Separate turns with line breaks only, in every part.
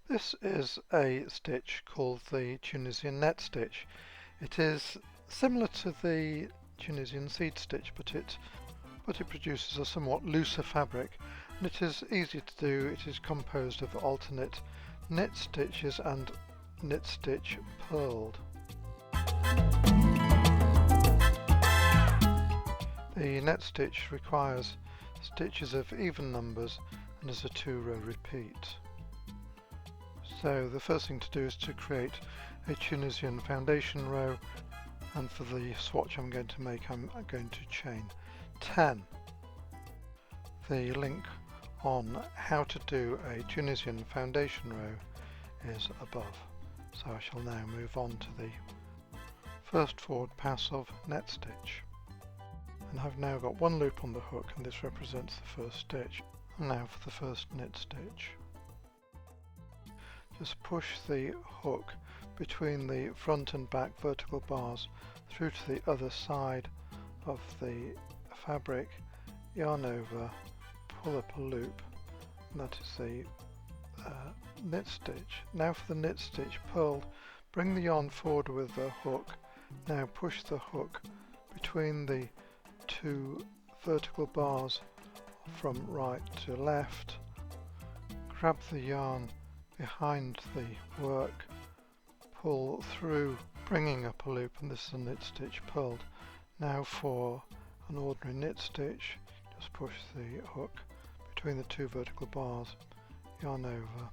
This is a stitch called the Tunisian net stitch. It is similar to the Tunisian seed stitch, but it produces a somewhat looser fabric, and it is easy to do. It is composed of alternate knit stitches and knit stitch purled. The net stitch requires stitches of even numbers and is a 2-row repeat. So the first thing to do is to create a Tunisian foundation row, and for the swatch I'm going to make, I'm going to chain 10. The link on how to do a Tunisian foundation row is above. So I shall now move on to the first forward pass of net stitch. And I've now got one loop on the hook, and this represents the first stitch. And now for the first knit stitch. Just push the hook between the front and back vertical bars through to the other side of the fabric, yarn over, pull up a loop, and that is the knit stitch. Now for the knit stitch purled, bring the yarn forward with the hook. Now push the hook between the two vertical bars from right to left, grab the yarn behind the work, pull through, bringing up a loop, and this is a knit stitch purled. Now for an ordinary knit stitch, just push the hook between the two vertical bars, yarn over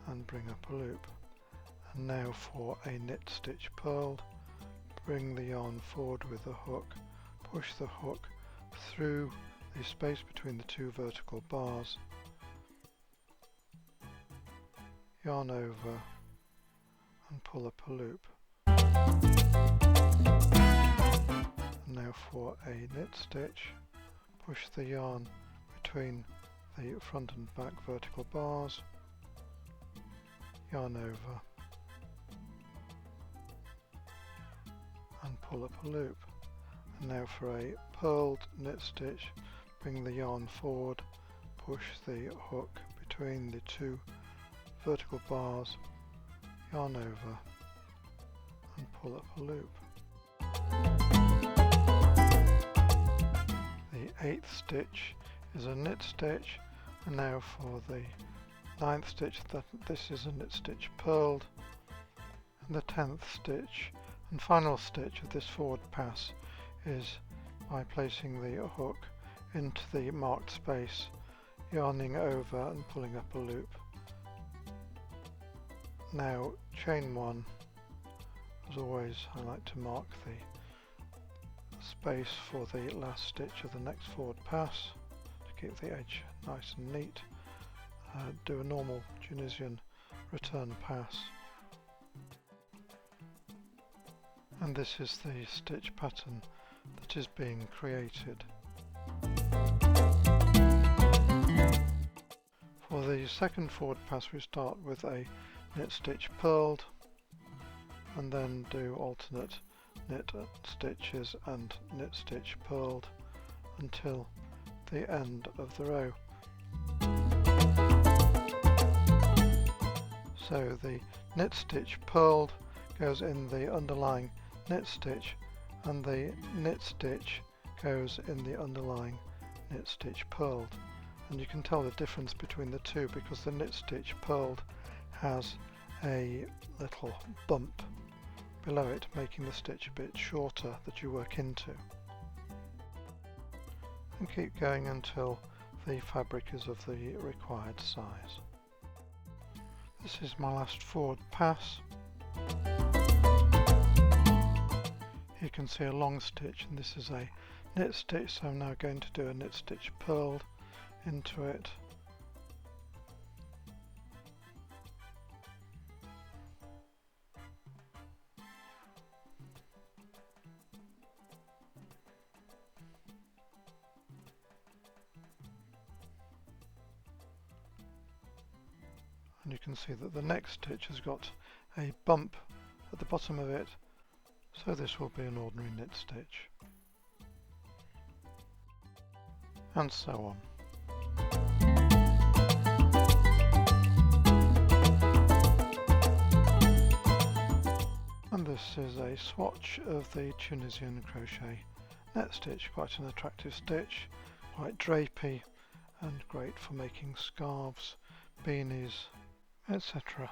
and bring up a loop. And now for a knit stitch purled, bring the yarn forward with the hook, push the hook through the space between the two vertical bars, yarn over and pull up a loop. And now for a knit stitch, push the yarn between the front and back vertical bars, yarn over and pull up a loop. And now for a purled knit stitch, bring the yarn forward, push the hook between the two vertical bars, yarn over and pull up a loop. The 8th stitch is a knit stitch, and now for the 9th stitch, this is a knit stitch purled, and the 10th stitch and final stitch of this forward pass is by placing the hook into the marked space, yarning over and pulling up a loop. Now chain 1. As always, I like to mark the space for the last stitch of the next forward pass to keep the edge nice and neat. Do a normal Tunisian return pass, and this is the stitch pattern that is being created. For the second forward pass, we start with a knit stitch purled, and then do alternate knit stitches and knit stitch purled until the end of the row. So the knit stitch purled goes in the underlying knit stitch, and the knit stitch goes in the underlying knit stitch purled. And you can tell the difference between the two because the knit stitch purled has a little bump below it, making the stitch a bit shorter that you work into. And keep going until the fabric is of the required size. This is my last forward pass. You can see a long stitch, and this is a knit stitch, so I'm now going to do a knit stitch purled into it. And you can see that the next stitch has got a bump at the bottom of it, so this will be an ordinary knit stitch, and so on. And this is a swatch of the Tunisian crochet net stitch, quite an attractive stitch, quite drapey and great for making scarves, beanies, etc.